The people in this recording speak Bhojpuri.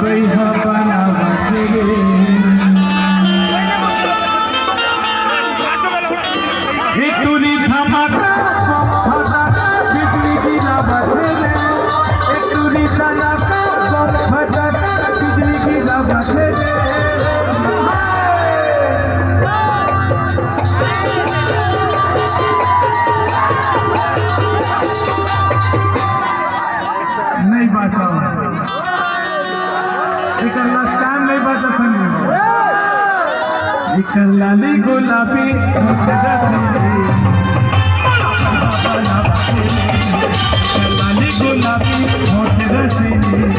बैहा बना बसरे टूरी धमाका बिजली गिरा बसरे टूरी धमाका बिजली गिरा बसरे नहीं बाचा नहीं बाचा संग लाली गुलाबी लाली गुलाबी होठ रसीली